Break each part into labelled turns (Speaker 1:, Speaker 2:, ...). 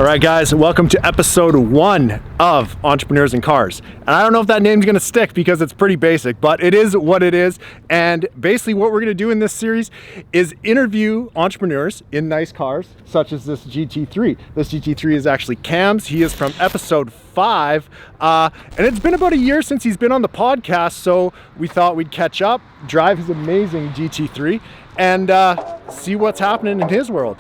Speaker 1: right, guys, welcome to episode 1 of Entrepreneurs in Cars. And I don't know if that name's gonna stick because it's pretty basic, but it is what it is. And basically what we're gonna do in this series is interview entrepreneurs in nice cars, such as this GT3. This GT3 is actually Cam's. He is from episode 5. And it's been about a year since he's been on the podcast, so we thought we'd catch up, drive his amazing GT3, and see what's happening in his world.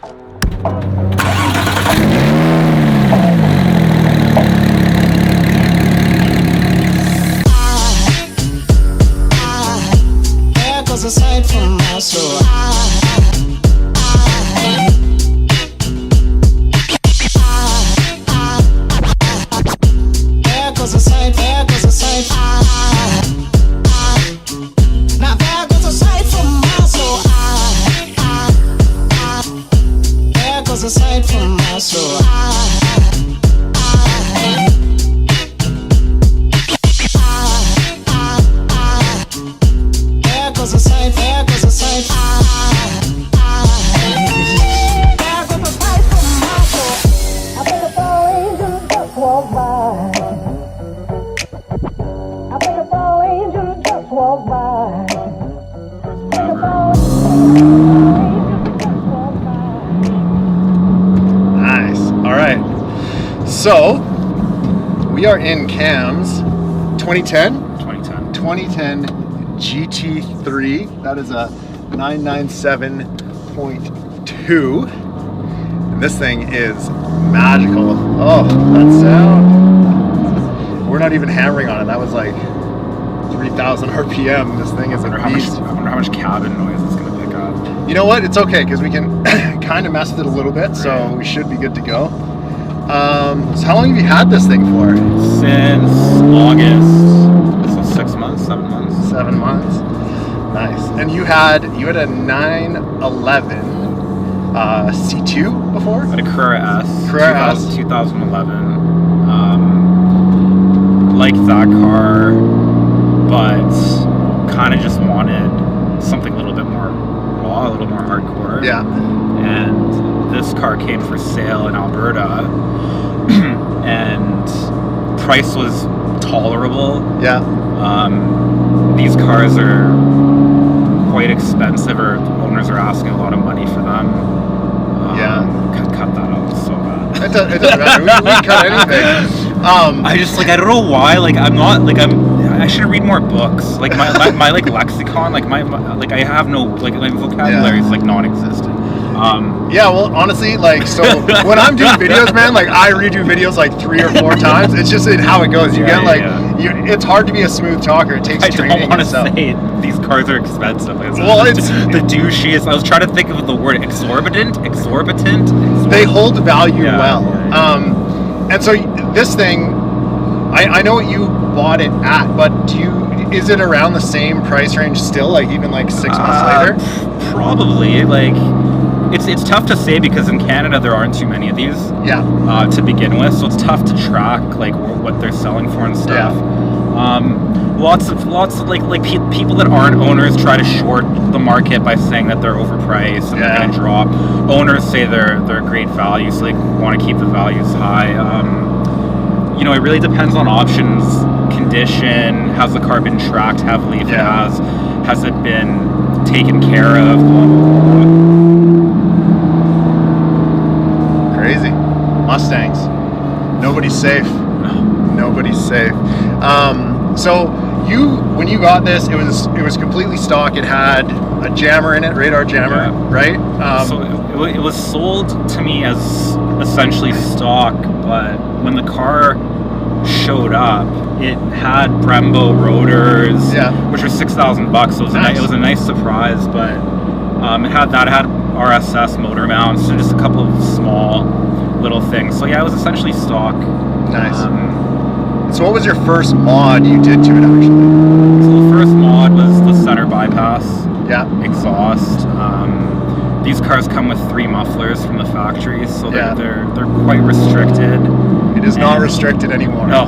Speaker 2: Aside from my soul, there goes a sight, there goes a sight. Now there goes a sight from my soul. There goes a sight from my soul. There goes a sight, there goes a sight. There goes a sight from my soul. I think a fall angel just walked by. I think a fall angel just walked by. I think a fall angel just walked by.
Speaker 1: Nice. All right. So we are in Cam's 2010 GT3. That is a 997.2. And this thing is magical. Oh, that sound. We're not even hammering on it. That was like 3,000 RPM. This thing is a beast.
Speaker 3: I wonder how much cabin noise it's going to pick up.
Speaker 1: You know what? It's okay because we can kind of mess with it a little bit, so we should be good to go. So how long have you had this thing for?
Speaker 3: Since August. So 6 months, 7 months.
Speaker 1: 7 months. Nice. And you had a 911 C2 before?
Speaker 3: I had a Carrera S.
Speaker 1: Carrera S.
Speaker 3: 2011. Liked that car, but kind of just wanted something a little bit more raw, a little more hardcore.
Speaker 1: Yeah.
Speaker 3: And this car came for sale in Alberta, and price was tolerable.
Speaker 1: Yeah.
Speaker 3: These cars are quite expensive, or the owners are asking a lot of money for them. Cut that out, it's so bad.
Speaker 1: It doesn't matter. We can cut anything.
Speaker 3: I just I don't know why. I should read more books. Like my lexicon, I have no my vocabulary is non-existent.
Speaker 1: Well, honestly, so when I'm doing videos, man, I redo videos 3 or 4 times. It's just how it goes. You get it's hard to be a smooth talker. It takes training.
Speaker 3: I don't want to say these cars are expensive. It's the douchiest. I was trying to think of the word exorbitant. They
Speaker 1: hold value well. And so this thing, I know what you bought it at, but is it around the same price range still? Even 6 months later?
Speaker 3: Probably. It's tough to say because in Canada there aren't too many of these.
Speaker 1: Yeah.
Speaker 3: To begin with, so it's tough to track what they're selling for and stuff.
Speaker 1: Yeah.
Speaker 3: Lots of people that aren't owners try to short the market by saying that they're overpriced and they're going to drop. Owners say they're great value, so they want to keep the values high. It really depends on options, condition, has the car been tracked heavily? If it has it been taken care of? Blah, blah, blah.
Speaker 1: Crazy. Mustangs. Nobody's safe. Nobody's safe. So when you got this, it was completely stock. It had a jammer in it, radar jammer, right?
Speaker 3: So it was sold to me as essentially stock, but when the car showed up, it had Brembo rotors, which were $6,000. So it was a nice surprise, but it had RSS motor mounts and just a couple of small little things. So it was essentially stock.
Speaker 1: Nice. So what was your first mod you did to it actually?
Speaker 3: So the first mod was the center bypass exhaust. These cars come with 3 mufflers from the factory, so they're quite restricted.
Speaker 1: It is not restricted anymore.
Speaker 3: No.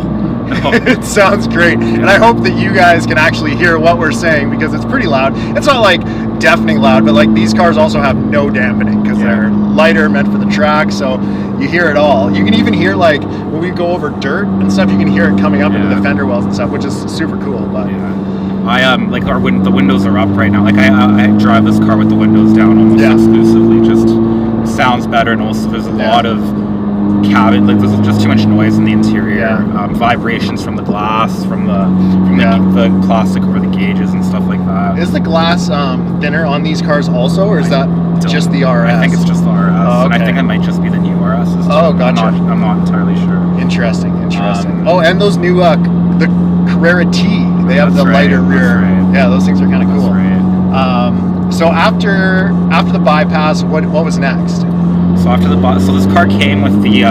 Speaker 1: It sounds great, and I hope that you guys can actually hear what we're saying because it's pretty loud. It's not deafening loud, but these cars also have no dampening because they're lighter, meant for the track, so You hear it all. You can even hear, like, when we go over dirt and stuff, you can hear it coming up into the fender wells and stuff, which is super cool. But
Speaker 3: I like the windows are up right now. Like I drive this car with the windows down almost exclusively. Just sounds better, and also there's a lot of cabin. Like there's just too much noise in the interior. Vibrations from the glass, from the plastic over the gauges and stuff like that.
Speaker 1: Is the glass thinner on these cars also, or is that just the RS?
Speaker 3: I think it's just the RS, and I think it might just be the new RSs.
Speaker 1: Oh, gotcha.
Speaker 3: I'm not entirely sure.
Speaker 1: Interesting. And those new the Carrera T, they have the lighter rear.
Speaker 3: Right.
Speaker 1: Yeah, those things are kind of cool.
Speaker 3: Right.
Speaker 1: So after the bypass, what was next?
Speaker 3: So this car came with the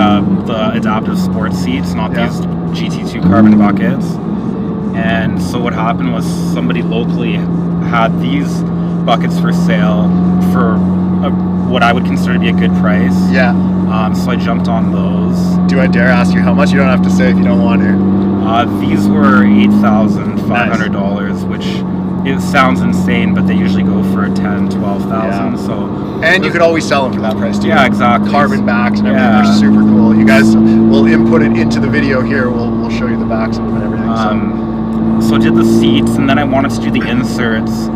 Speaker 3: adaptive sports seats, not these GT2 carbon buckets. And so what happened was somebody locally had these buckets for sale for what I would consider to be a good price.
Speaker 1: Yeah.
Speaker 3: So I jumped on those.
Speaker 1: Do I dare ask you how much? You don't have to say if you don't want to.
Speaker 3: These were $8,500, which it sounds insane, but they usually go for $10,000, $12,000. So,
Speaker 1: and you could always sell them for that price too.
Speaker 3: Yeah, exactly.
Speaker 1: Carbon backs and everything are super cool. You guys will input it into the video here. We'll show you the backs of them and everything.
Speaker 3: So I did the seats, and then I wanted to do the inserts.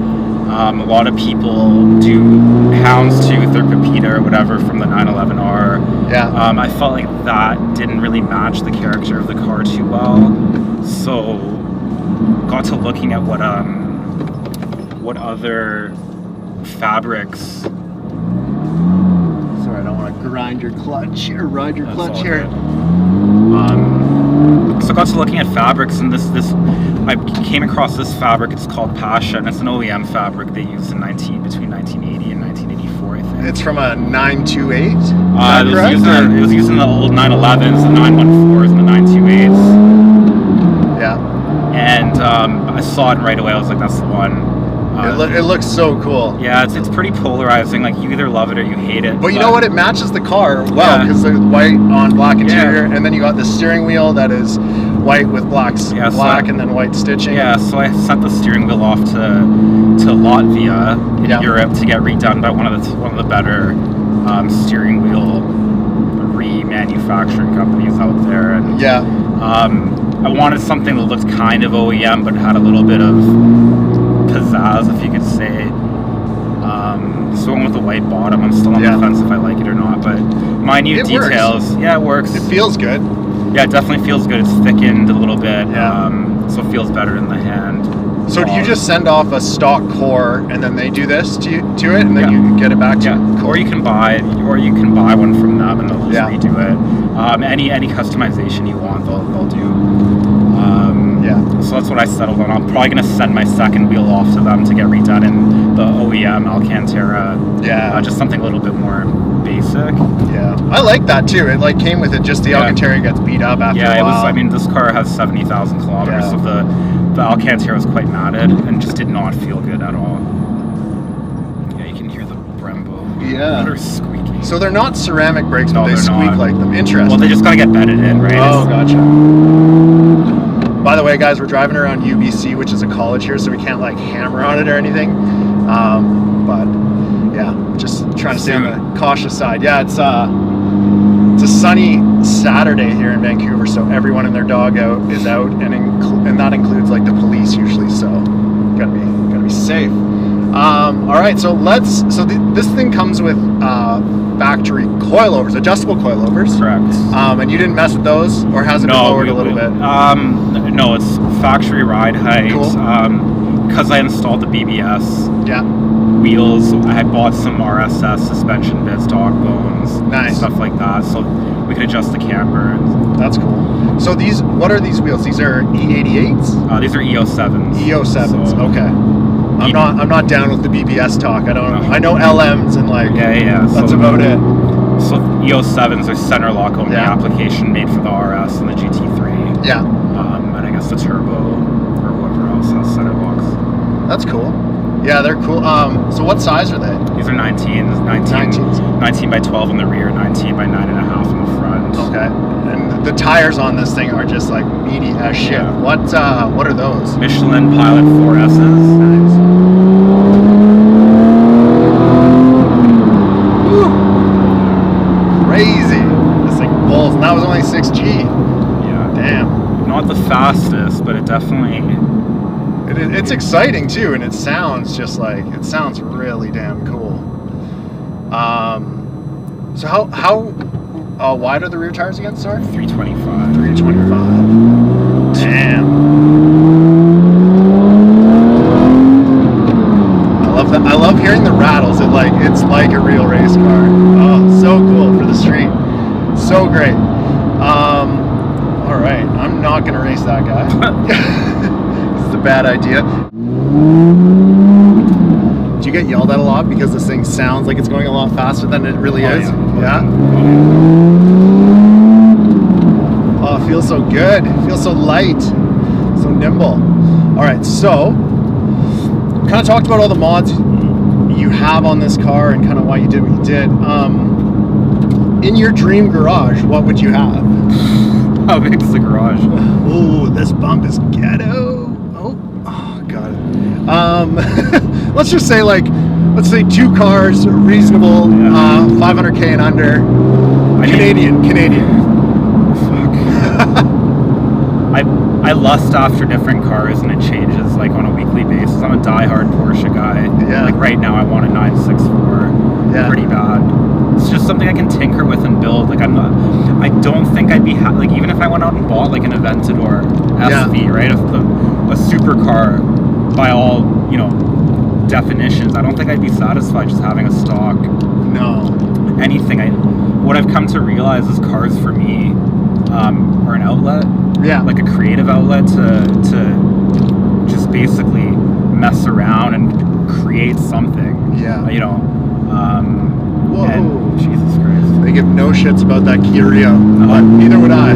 Speaker 3: A lot of people do houndstooth or pepita or whatever from the 911R.
Speaker 1: Yeah.
Speaker 3: I felt like that didn't really match the character of the car too well. So got to looking at what other fabrics.
Speaker 1: Sorry, I don't want to grind your clutch or ride your clutch here.
Speaker 3: So I got to looking at fabrics, and this I came across this fabric. It's called Pasha, and it's an OEM fabric they used between 1980 and 1984, I think.
Speaker 1: It's from a 928.
Speaker 3: It was using the old 911s, the 914s, and the 928s.
Speaker 1: Yeah.
Speaker 3: And I saw it right away. I was like, that's the one.
Speaker 1: It looks so cool.
Speaker 3: Yeah, it's pretty polarizing. Like, you either love it or you hate it.
Speaker 1: But you know what? It matches the car well, because the white on black interior, and then you got the steering wheel that is white with black and then white stitching.
Speaker 3: Yeah, so I sent the steering wheel off to Latvia in Europe to get redone by one of the better steering wheel remanufacturing companies out there. And I wanted something that looked kind of OEM but had a little bit of pizzazz, if you could say. So I went with the white bottom. I'm still on the fence if I like it or not, but minute details. Works. Yeah, it works.
Speaker 1: It feels good.
Speaker 3: Yeah, it definitely feels good. It's thickened a little bit, so it feels better in the hand.
Speaker 1: So do you just send off a stock core and then they do this to it, and then you get it back to you? Cool.
Speaker 3: Or you can buy one from them and they'll just redo it. Any customization you want, they'll do. So that's what I settled on. I'm probably gonna send my second wheel off to them to get redone in the OEM Alcantara. Just something a little bit more basic.
Speaker 1: Yeah, I like that too. It like came with it. Just the Alcantara gets beat up after a while.
Speaker 3: Yeah, it was. I mean, this car has 70,000 kilometers, so the Alcantara was quite matted and just did not feel good at all. Yeah, you can hear the Brembo motor squeaking.
Speaker 1: So they're not ceramic brakes, but they squeak like them. Interesting.
Speaker 3: Well, they just gotta get bedded in, right?
Speaker 1: Oh, gotcha. By the way, guys, we're driving around UBC, which is a college here, so we can't like hammer on it or anything. But yeah, just trying to stay on the cautious side. Yeah, it's a sunny Saturday here in Vancouver, so everyone and their dog is out, and that includes like the police usually. So gotta be safe. All right, so this thing comes with factory coilovers, adjustable coilovers.
Speaker 3: Correct.
Speaker 1: And you didn't mess with those, or has it been lowered a little bit?
Speaker 3: No, it's factory ride height.
Speaker 1: Cool.
Speaker 3: Because I installed the BBS
Speaker 1: wheels,
Speaker 3: I had bought some RSS suspension bits, dog bones, stuff like that, so we could adjust the camber.
Speaker 1: That's cool. So what are these wheels? These are E88s?
Speaker 3: These are EO7s.
Speaker 1: EO7s. So, okay. I'm not down with the BBS talk. I know LMs and like that's about it.
Speaker 3: So EO7s are center lock only application made for the RS and the GT3.
Speaker 1: Yeah.
Speaker 3: And I guess the turbo or whoever else has center locks.
Speaker 1: That's cool. Yeah, they're cool. So what size are they?
Speaker 3: These are 19s. 19 by 12 in the rear, 19 by 9.5 in the front.
Speaker 1: Okay. And the tires on this thing are just like meaty as shit. Yeah. What are those?
Speaker 3: Michelin Pilot 4S's.
Speaker 1: Nice. Woo. Crazy.
Speaker 3: not the fastest, but it definitely.
Speaker 1: It's exciting too, and it sounds really damn cool. So how wide are the rear tires again? Sorry,
Speaker 3: 325.
Speaker 1: 325. Damn. I love hearing the rattles. It's like a real race car. Oh, so cool for the street. So great. All right, I'm not gonna race that guy. This is a bad idea. Do you get yelled at a lot because this thing sounds like it's going a lot faster than it really is? Yeah. Oh, it feels so good. It feels so light, so nimble. All right, so kind of talked about all the mods you have on this car and kind of why you did what you did. In your dream garage, what would you have?
Speaker 3: How big is the garage?
Speaker 1: Ooh, this bump is ghetto. Oh, got it. Let's just say let's say 2 cars, reasonable, 500K and under. Canadian.
Speaker 3: Fuck. I lust after different cars and it changes like on a weekly basis. I'm a diehard Porsche guy.
Speaker 1: Yeah.
Speaker 3: Like right now I want a 964 pretty bad. It's just something I can tinker with and build. Like I don't think I'd be even if I went out and bought like an Aventador SV, right? A supercar by all, definitions. I don't think I'd be satisfied just having a stock.
Speaker 1: No.
Speaker 3: Anything. What I've come to realize is cars for me are an outlet.
Speaker 1: Yeah.
Speaker 3: Like a creative outlet to just basically mess around and create something.
Speaker 1: Yeah.
Speaker 3: Whoa. And Jesus Christ.
Speaker 1: They give no shits about that Kia Rio, but neither would I.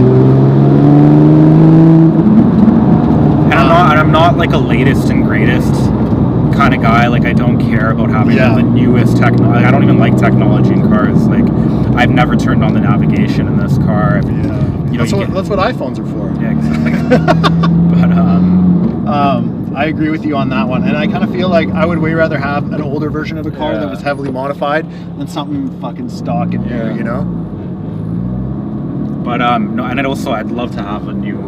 Speaker 3: And I'm not like a latest and greatest kind of guy. Like I don't care about having the newest technology. I don't even like technology in cars. Like I've never turned on the navigation in this car.
Speaker 1: That's what iPhones are for.
Speaker 3: Yeah, exactly. But
Speaker 1: I agree with you on that one, and I kind of feel like I would way rather have an older version of a car that was heavily modified than something fucking stock and new,
Speaker 3: But no, and I'd love to have a new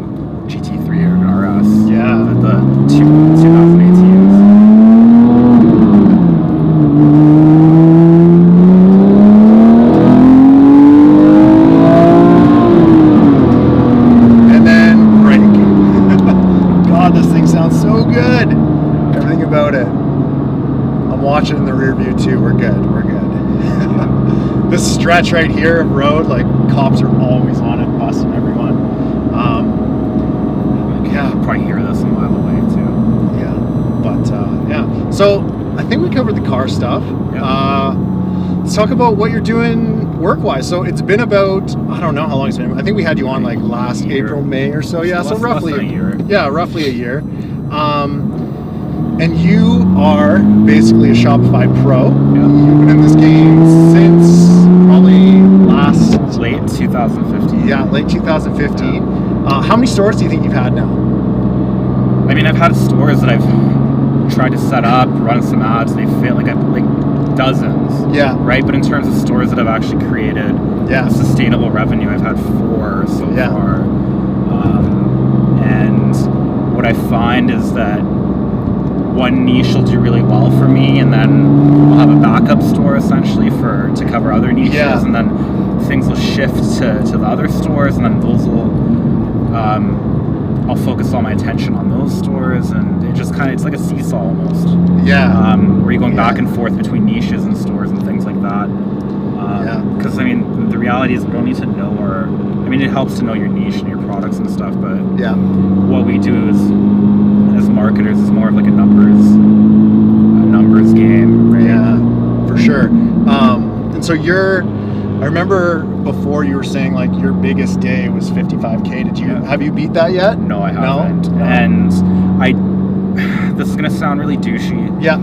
Speaker 3: GT3 or an RS.
Speaker 1: Yeah.
Speaker 3: The 2018s.
Speaker 1: Watching in the rear view too. We're good. This stretch right here of road, like cops are always on it, busting everyone.
Speaker 3: Probably hear this a mile away too.
Speaker 1: Yeah, but So I think we covered the car stuff.
Speaker 3: Yeah.
Speaker 1: Let's talk about what you're doing work-wise. So it's been about, I don't know how long it's been. I think we had you on like last April, May or so. Yeah, so roughly
Speaker 3: a year.
Speaker 1: Yeah, roughly a year. And you are basically a Shopify pro.
Speaker 3: Yeah.
Speaker 1: You've been in this game since probably
Speaker 3: late 2015.
Speaker 1: Yeah, late 2015. Yeah. How many stores do you think you've had now?
Speaker 3: I mean, I've had stores that I've tried to set up, run some ads. They fail, like dozens.
Speaker 1: Yeah.
Speaker 3: Right, but in terms of stores that I've actually created a sustainable revenue, I've had 4 so far. And what I find is that one niche will do really well for me, and then I'll have a backup store essentially to cover other niches, and then things will shift to the other stores, and then those will I'll focus all my attention on those stores, and it just it's like a seesaw almost.
Speaker 1: Yeah.
Speaker 3: Where you're going back and forth between niches and stores and things like that. Because I mean, the reality is we don't need to know it helps to know your niche and your products and stuff, but what we do is, as marketers, is more of like a numbers game, right?
Speaker 1: Yeah, for sure. And so I remember before you were saying like your biggest day was 55K. Have you beat that yet?
Speaker 3: No, I haven't. No? And this is gonna sound really douchey.
Speaker 1: Yeah.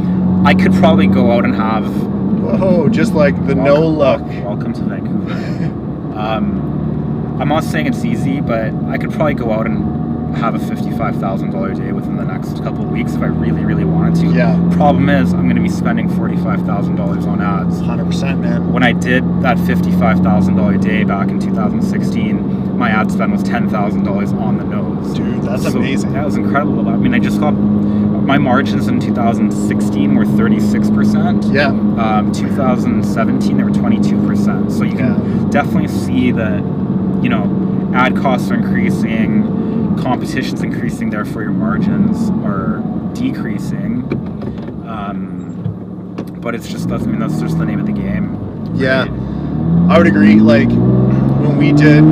Speaker 3: I could probably go out and have.
Speaker 1: Whoa, just like the look.
Speaker 3: Welcome to Vancouver. I'm not saying it's easy, but I could probably go out and have a $55,000 day within the next couple of weeks if I really, really wanted to.
Speaker 1: Yeah.
Speaker 3: Problem is, I'm going to be spending $45,000 on ads.
Speaker 1: 100%, man.
Speaker 3: When I did that $55,000 day back in 2016, my ad spend was $10,000 on the nose.
Speaker 1: Dude, amazing.
Speaker 3: That was incredible. I mean, I just got my margins in 2016 were 36%.
Speaker 1: Yeah.
Speaker 3: 2017 they were 22%. So you can definitely see that, you know, ad costs are increasing, competition's increasing, therefore your margins are decreasing. But it's just, I mean, that's just the name of the game.
Speaker 1: Yeah, right? I would agree. Like when we did,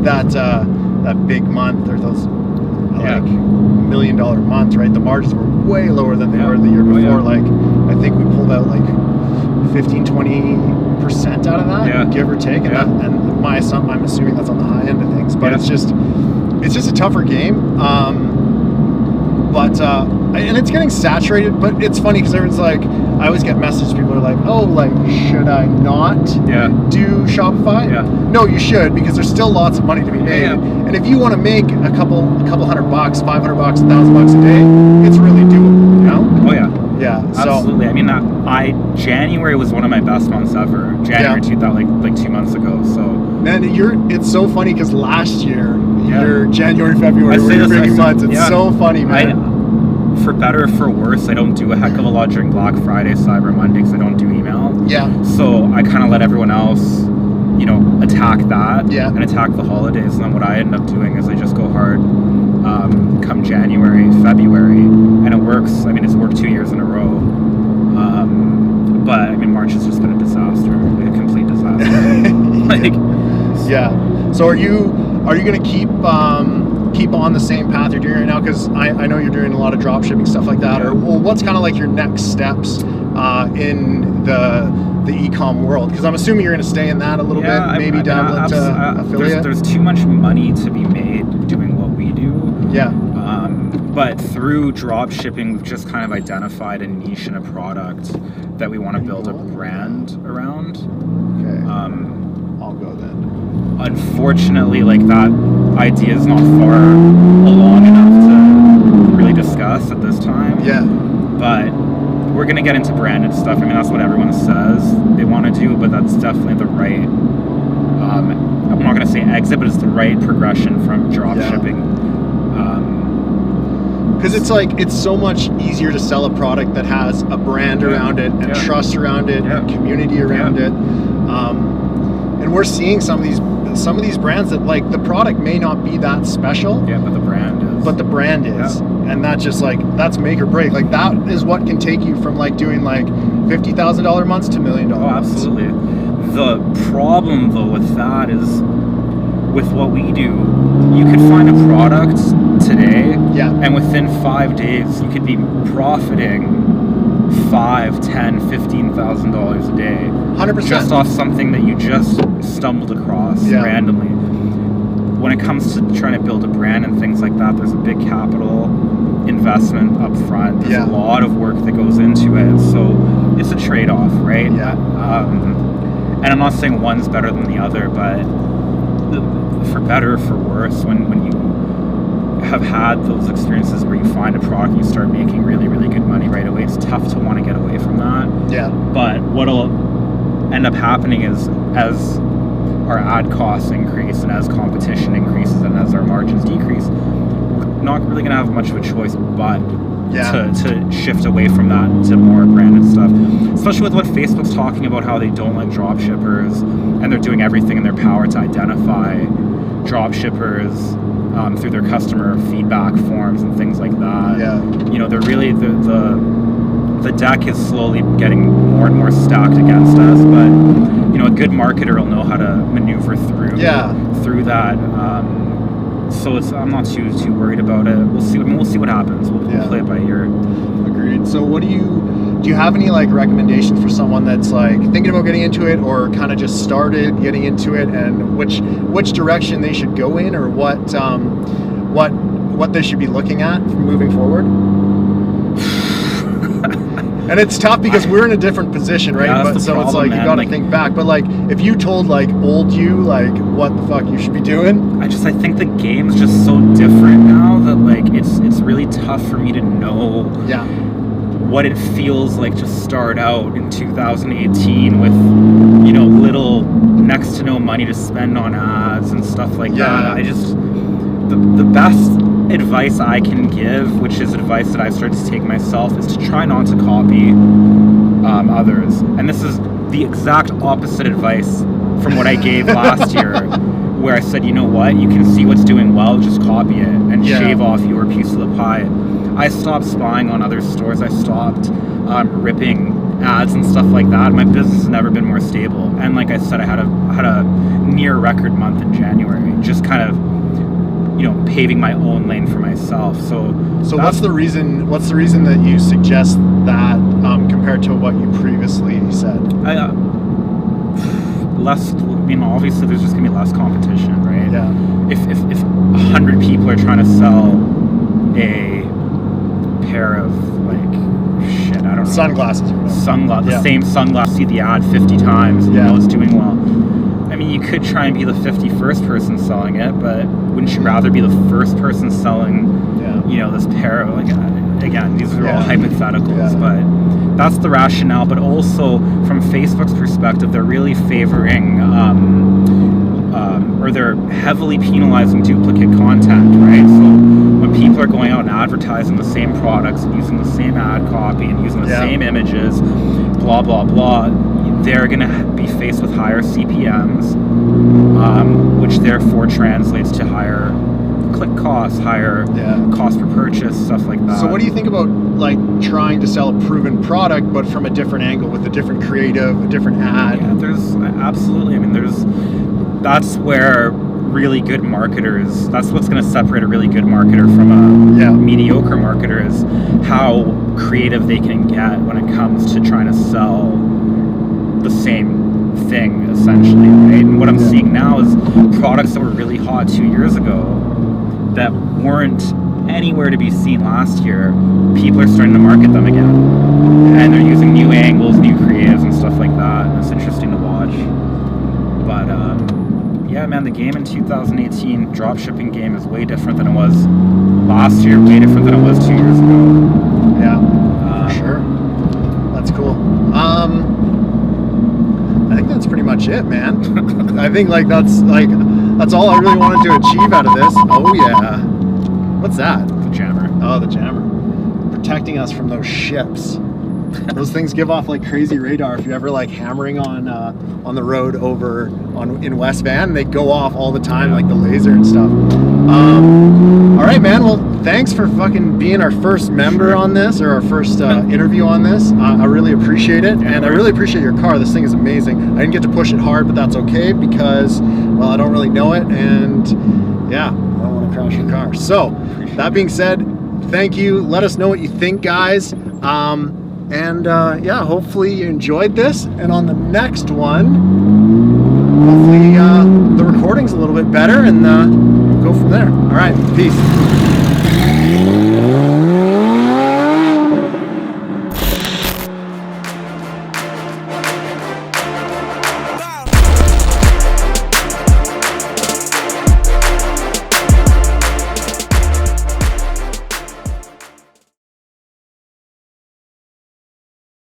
Speaker 1: that big month, or those like $1 million months, right? The margins were way lower than they were the year before. Like I think we pulled out like 15-20% out of that, give or take. And I'm assuming that's on the high end of things. But it's just a tougher game. And it's getting saturated, but it's funny because everyone's like, I always get messages, people are like, oh, like, should I not do Shopify? Yeah. No, you should, because there's still lots of money to be made. Yeah. And if you want to make a couple $100, $500, $1,000 a day, it's really doable, you know?
Speaker 3: Oh, yeah.
Speaker 1: Yeah,
Speaker 3: absolutely. I mean, January was one of my best months ever. January 2000, like 2 months ago. So
Speaker 1: man, it's so funny because last year, your January, February were your big months. It's so funny, man.
Speaker 3: For better or for worse, I don't do a heck of a lot during Black Friday, Cyber Monday, because I don't do email. Yeah. So I kind of let everyone else, you know, attack that and attack the holidays. And then what I end up doing is I just go hard come January, February, and it works. I mean, it's worked 2 years in a row. But I mean, March has just been a disaster, a complete disaster.
Speaker 1: So are you going to keep on the same path you're doing right now? Because I know you're doing a lot of drop shipping stuff like that. Or what's kind of like your next steps in the e-com world? Because I'm assuming you're going to stay in that a little bit, maybe dabble into affiliate.
Speaker 3: There's too much money to be made doing what we do. Yeah. But through drop shipping, we've just kind of identified a niche and a product that we want to build a brand around. Okay.
Speaker 1: I'll go then.
Speaker 3: Unfortunately, like, that idea is not far along enough to really discuss at this time. Yeah. But we're going to get into branded stuff. I mean, that's what everyone says they want to do, but that's definitely the right, I'm not going to say exit, but it's the right progression from drop shipping.
Speaker 1: Because it's so much easier to sell a product that has a brand around it and trust around it and community around it. And we're seeing some of these brands that, like, the product may not be that special.
Speaker 3: Yeah, but the brand is. And that's just like, that's make or break. Like, that is what can take you from like doing like $50,000 months to $1 million. Oh, absolutely. The problem though with that is, with what we do, you could find a product today, and within 5 days you could be profiting $5,000, $10,000, $15,000 a day,
Speaker 1: 100%,
Speaker 3: just off something that you just stumbled across randomly. When it comes to trying to build a brand and things like that, there's a big capital investment up front. There's a lot of work that goes into it, so it's a trade-off, right? And I'm not saying one's better than the other, but for better or for worse, when you have had those experiences where you find a product and you start making really, really good money right away, it's tough to want to get away from that. Yeah. But what'll end up happening is, as our ad costs increase and as competition increases and as our margins decrease, we're not really going to have much of a choice but to shift away from that to more branded stuff. Especially with what Facebook's talking about, how they don't like drop shippers, and they're doing everything in their power to identify drop shippers through their customer feedback forms and things like that. Yeah. You know, they're really the deck is slowly getting more and more stacked against us, but you know, a good marketer will know how to maneuver through that. So I'm not too worried about it. We'll see what happens. We'll play it by ear.
Speaker 1: Agreed. So do you have any like recommendations for someone that's like thinking about getting into it, or kind of just started getting into it, and which direction they should go in, or what they should be looking at moving forward? And it's tough because we're in a different position, right?
Speaker 3: Yeah, but so problem,
Speaker 1: it's like, man, you gotta think back. But like, if you told like old you like what the fuck you should be doing,
Speaker 3: I think the game's just so different now that like it's really tough for me to know what it feels like to start out in 2018 with, you know, little next to no money to spend on ads and stuff like that. the best advice I can give, which is advice that I've started to take myself, is to try not to copy others. And this is the exact opposite advice from what I gave last year, where I said, you know what, you can see what's doing well, just copy it and shave off your piece of the pie. I stopped spying on other stores. I stopped ripping ads and stuff like that. My business has never been more stable. And like I said, I had a near record month in January, just kind of, paving my own lane for myself. So
Speaker 1: what's the reason that you suggest that compared to what you previously said?
Speaker 3: Obviously there's just gonna be less competition, right?
Speaker 1: Yeah.
Speaker 3: If 100 people are trying to sell a pair of I don't know,
Speaker 1: sunglasses.
Speaker 3: The same sunglasses, see the ad 50 times, and you know it's doing well. I mean, you could try and be the 51st person selling it, but wouldn't you rather be the first person selling, this pair of, again, these are all hypotheticals, but that's the rationale. But also, from Facebook's perspective, they're really favoring, or they're heavily penalizing duplicate content, right? So when people are going out and advertising the same products, and using the same ad copy, and using the same images, blah, blah, blah, they're going to be faced with higher CPMs, which therefore translates to higher click costs, higher cost per purchase, stuff like that.
Speaker 1: So what do you think about trying to sell a proven product but from a different angle, with a different creative, a different ad?
Speaker 3: Yeah, there's absolutely. I mean, that's where really good marketers, that's what's going to separate a really good marketer from a mediocre marketer, is how creative they can get when it comes to trying to sell the same thing, essentially, right? And what I'm seeing now is products that were really hot 2 years ago that weren't anywhere to be seen last year, people are starting to market them again, and they're using new angles, new creatives and stuff like that, and it's interesting to watch. But man, the game in 2018, dropshipping game, is way different than it was last year, way different than it was 2 years ago.
Speaker 1: For sure. That's cool. I think that's pretty much it, man. I think that's all I really wanted to achieve out of this. Oh yeah. What's that?
Speaker 3: The jammer.
Speaker 1: Oh, the jammer. Protecting us from those ships. Those things give off crazy radar if you're ever hammering on the road in West Van. They go off all the time, like the laser and stuff. All right, man. Well, thanks for fucking being our first member on this, or our first interview on this. I really appreciate it, and I really appreciate your car. This thing is amazing. I didn't get to push it hard, but that's okay because, well, I don't really know it, and I don't want to crash your car. So, that being said, thank you. Let us know what you think, guys. Hopefully you enjoyed this, and on the next one, hopefully the recording's a little bit better, and we'll go from there. All right, peace.